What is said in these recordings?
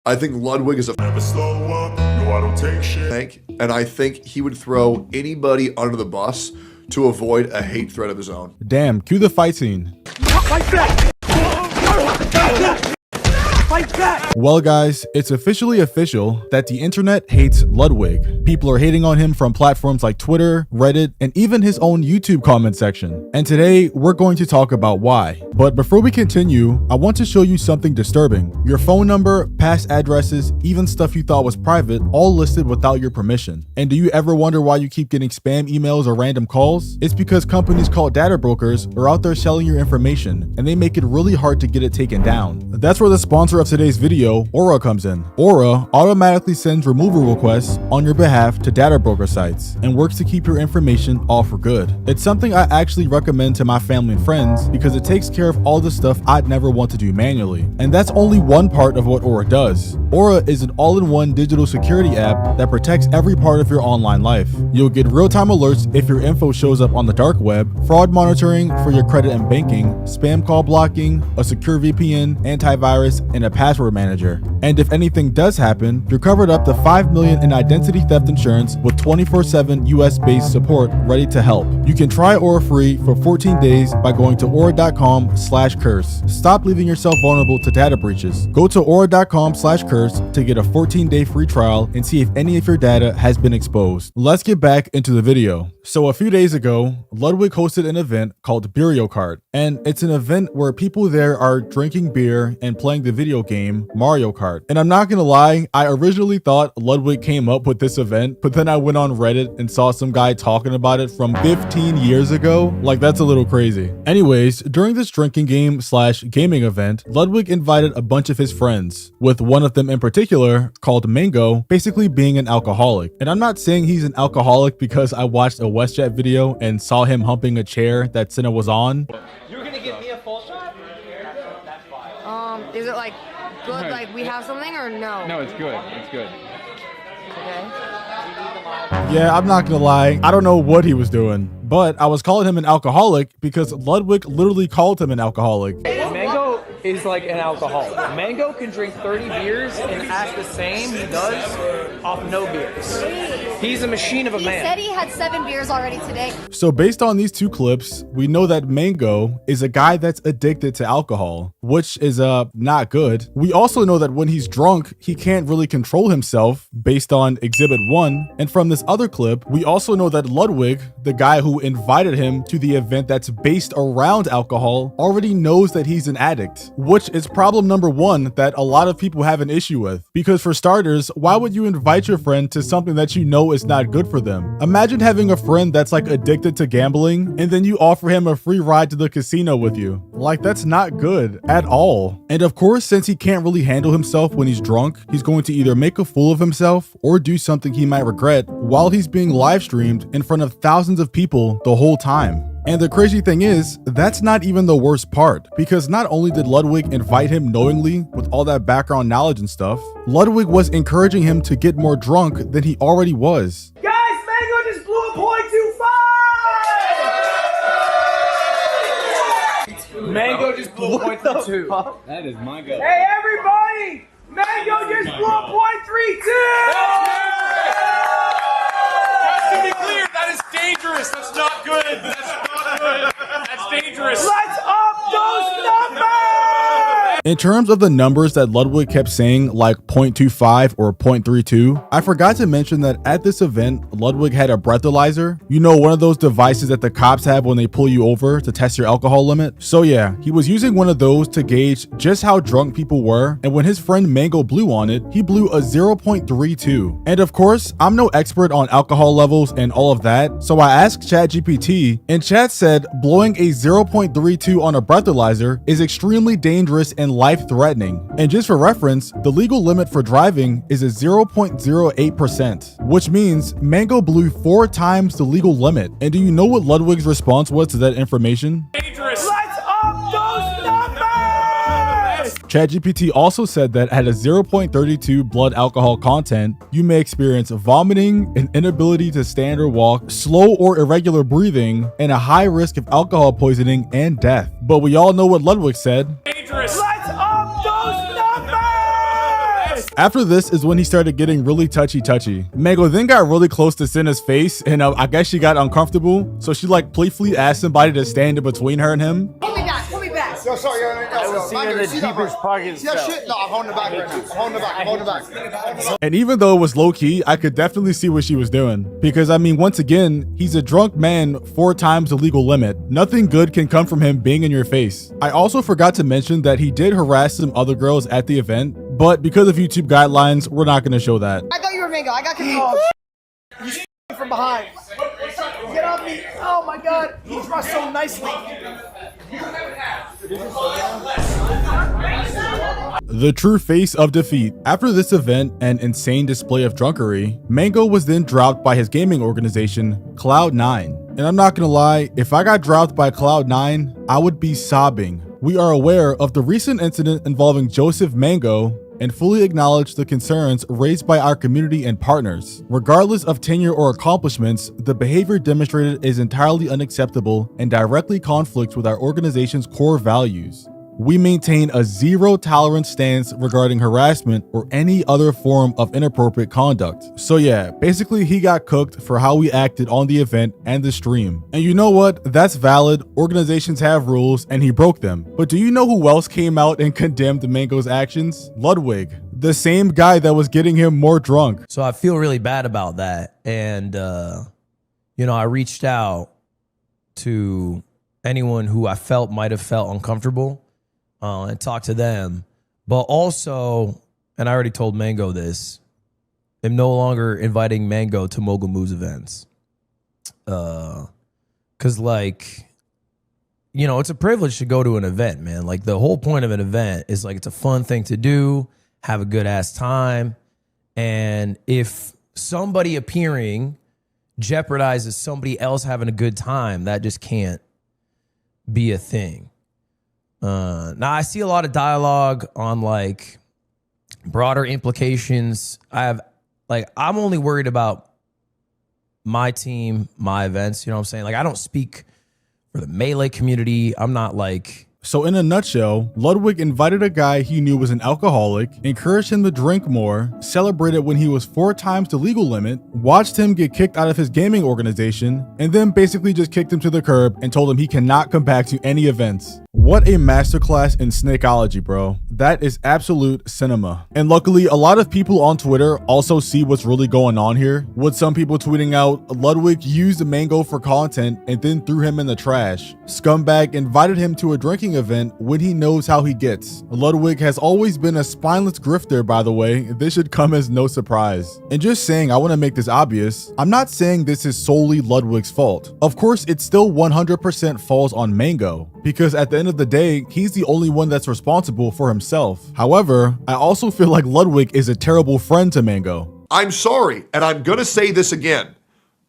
I think Ludwig is a Never slow up, no I don't take shit. tank, and I think he would throw anybody under the bus to avoid a hate threat of his own. Damn, cue the fight scene. Fight back! Fight back! Well guys, it's officially official that the internet hates Ludwig. People are hating on him from platforms like Twitter, Reddit, and even his own YouTube comment section. And today, we're going to talk about why. But before we continue, I want to show you something disturbing. Your phone number, past addresses, even stuff you thought was private, all listed without your permission. And do you ever wonder why you keep getting spam emails or random calls? It's because companies called data brokers are out there selling your information, and they make it really hard to get it taken down. That's where the sponsor of today's video, Aura, comes in. Aura automatically sends removal requests on your behalf to data broker sites and works to keep your information all for good. It's something I actually recommend to my family and friends because it takes care of all the stuff I'd never want to do manually. And that's only one part of what Aura does. Aura is an all-in-one digital security app that protects every part of your online life. You'll get real-time alerts if your info shows up on the dark web, fraud monitoring for your credit and banking, spam call blocking, a secure VPN, antivirus, and a password manager. And if anything does happen, you're covered up to $5 million in identity theft insurance with 24/7 US-based support ready to help. You can try Aura free for 14 days by going to aura.com/curse. Stop leaving yourself vulnerable to data breaches. Go to aura.com/curse to get a 14-day free trial and see if any of your data has been exposed. Let's get back into the video. So a few days ago, Ludwig hosted an event called Mario Kart, and it's an event where people there are drinking beer and playing the video game Mario Kart. And I'm not gonna lie, I originally thought Ludwig came up with this event, but then I went on Reddit and saw some guy talking about it from 15 years ago. Like, that's a little crazy. Anyways, during this drinking game / gaming event, Ludwig invited a bunch of his friends, with one of them in particular called Mango basically being an alcoholic. And I'm not saying he's an alcoholic because I watched a WestJet video and saw him humping a chair that Cinna was on. You're gonna give me a full shot? Is it like good, like we have something, or no? No, it's good. It's good. Okay. Yeah, I'm not gonna lie, I don't know what he was doing, but I was calling him an alcoholic because Ludwig literally called him an alcoholic. Mango is like an alcoholic. Mango can drink 30 beers and act the same he does off no beers. He's a machine of a man. He said he had 7 beers already today. So based on these two clips, we know that Mango is a guy that's addicted to alcohol, which is not good. We also know that when he's drunk, he can't really control himself based on Exhibit 1. And from this other clip, we also know that Ludwig, the guy who invited him to the event that's based around alcohol, already knows that he's an addict, which is problem number 1 that a lot of people have an issue with. Because for starters, why would you invite your friend to something that you know is not good for them? Imagine having a friend that's like addicted to gambling and then you offer him a free ride to the casino with you. Like, that's not good at all. And of course, since he can't really handle himself when he's drunk, he's going to either make a fool of himself or do something he might regret while he's being live streamed in front of thousands of people the whole time. And the crazy thing is, that's not even the worst part, because not only did Ludwig invite him knowingly with all that background knowledge and stuff, Ludwig was encouraging him to get more drunk than he already was. Guys, Mango just blew a .25! Mango just blew a .32. That is my go. Hey, everybody! Mango just blew a .32! To be clear, that is dangerous. That's not good. That's not good. That's dangerous. Let's up those numbers! In terms of the numbers that Ludwig kept saying, like 0.25 or 0.32, I forgot to mention that at this event, Ludwig had a breathalyzer. You know, one of those devices that the cops have when they pull you over to test your alcohol limit. So yeah, he was using one of those to gauge just how drunk people were, and when his friend Mango blew on it, he blew a 0.32. And of course, I'm no expert on alcohol levels and all of that, so I asked ChatGPT, and Chat said blowing a 0.32 on a breathalyzer is extremely dangerous and life-threatening. And just for reference, the legal limit for driving is a 0.08%, which means Mango blew 4 times the legal limit. And do you know what Ludwig's response was to that information? Dangerous. Let's up those numbers! ChatGPT also said that at a 0.32 blood alcohol content, you may experience vomiting, an inability to stand or walk, slow or irregular breathing, and a high risk of alcohol poisoning and death. But we all know what Ludwig said. Dangerous. Let's up those numbers! After this is when he started getting really touchy. Mango then got really close to Senna's face, and I guess she got uncomfortable, so she like playfully asked somebody to stand in between her and him. Pull me back, pull me back. Yo, sorry, I was seeing in the deepest pockets. Yeah, shit. No, I'm holding the back right now. I'm holding the back. And even though it was low-key, I could definitely see what she was doing. Because I mean, once again, he's a drunk man 4 times the legal limit. Nothing good can come from him being in your face. I also forgot to mention that he did harass some other girls at the event, but because of YouTube guidelines, we're not going to show that. I thought you were Mango. I got confused. You from behind. Get off me. Oh my god. He dressed so nicely. The true face of defeat. After this event and insane display of drunkery, Mango was then dropped by his gaming organization, Cloud9. And I'm not gonna lie, if I got dropped by Cloud9, I would be sobbing. We are aware of the recent incident involving Joseph Mango and fully acknowledge the concerns raised by our community and partners. Regardless of tenure or accomplishments, the behavior demonstrated is entirely unacceptable and directly conflicts with our organization's core values. We maintain a zero tolerance stance regarding harassment or any other form of inappropriate conduct. So yeah, basically he got cooked for how we acted on the event and the stream. And you know what? That's valid. Organizations have rules and he broke them. But do you know who else came out and condemned Mango's actions? Ludwig, the same guy that was getting him more drunk. So I feel really bad about that. And, you know, I reached out to anyone who I felt might have felt uncomfortable and talked to them. But also, and I already told Mango this, I'm no longer inviting Mango to Mogul Moves events. Because, like, you know, it's a privilege to go to an event, man. Like, the whole point of an event is, like, it's a fun thing to do, have a good-ass time. And if somebody appearing jeopardizes somebody else having a good time, that just can't be a thing. Now, I see a lot of dialogue on, like, broader implications. I'm only worried about my team, my events, you know what I'm saying? Like, I don't speak for the Melee community. I'm not like... So in a nutshell, Ludwig invited a guy he knew was an alcoholic, encouraged him to drink more, celebrated when he was 4 times the legal limit, watched him get kicked out of his gaming organization, and then basically just kicked him to the curb and told him he cannot come back to any events. What a masterclass in snakeology, bro. That is absolute cinema. And luckily, a lot of people on Twitter also see what's really going on here, with some people tweeting out, Ludwig used Mango for content and then threw him in the trash. Scumbag invited him to a drinking event when he knows how he gets. Ludwig has always been a spineless grifter, by the way. This should come as no surprise. And just saying, I want to make this obvious, I'm not saying this is solely Ludwig's fault. Of course, it still 100% falls on Mango, because at the end of the day, he's the only one that's responsible for himself. However, I also feel like Ludwig is a terrible friend to Mango. I'm sorry, and I'm gonna say this again.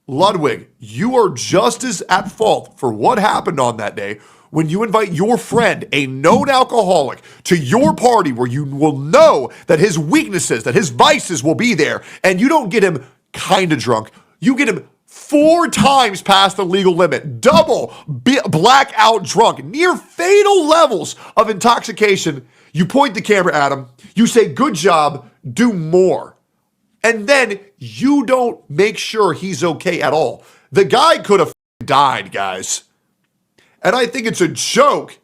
Ludwig, you are just as at fault for what happened on that day when you invite your friend, a known alcoholic, to your party where you will know that his weaknesses, that his vices will be there, and you don't get him kind of drunk. You get him 4 times past the legal limit, double blackout drunk, near fatal levels of intoxication. You point the camera at him, you say, good job, do more. And then you don't make sure he's okay at all. The guy could have died, guys. And I think it's a joke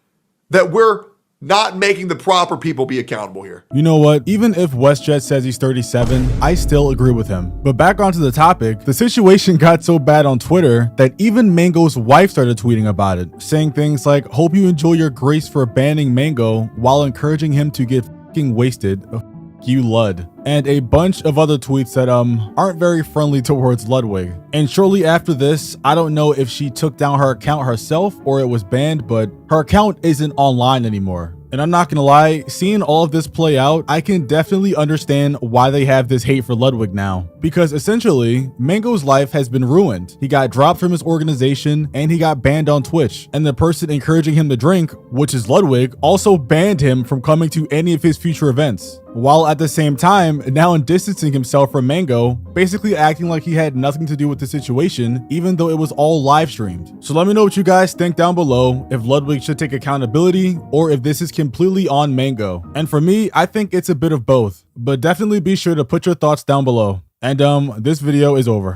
that we're not making the proper people be accountable here. You know what? Even if WestJet says he's 37, I still agree with him. But back onto the topic, the situation got so bad on Twitter that even Mango's wife started tweeting about it, saying things like, hope you enjoy your grace for banning Mango while encouraging him to get f***ing wasted. You Lud. And a bunch of other tweets that aren't very friendly towards Ludwig. And shortly after this, I don't know if she took down her account herself or it was banned, but her account isn't online anymore. And I'm not gonna lie, seeing all of this play out, I can definitely understand why they have this hate for Ludwig now. Because essentially, Mango's life has been ruined. He got dropped from his organization and he got banned on Twitch. And the person encouraging him to drink, which is Ludwig, also banned him from coming to any of his future events. while at the same time now distancing himself from Mango, basically acting like he had nothing to do with the situation, even though it was all live streamed. So let me know what you guys think down below, if Ludwig should take accountability or if this is completely on Mango. And for me, I think it's a bit of both, but definitely be sure to put your thoughts down below. And this video is over.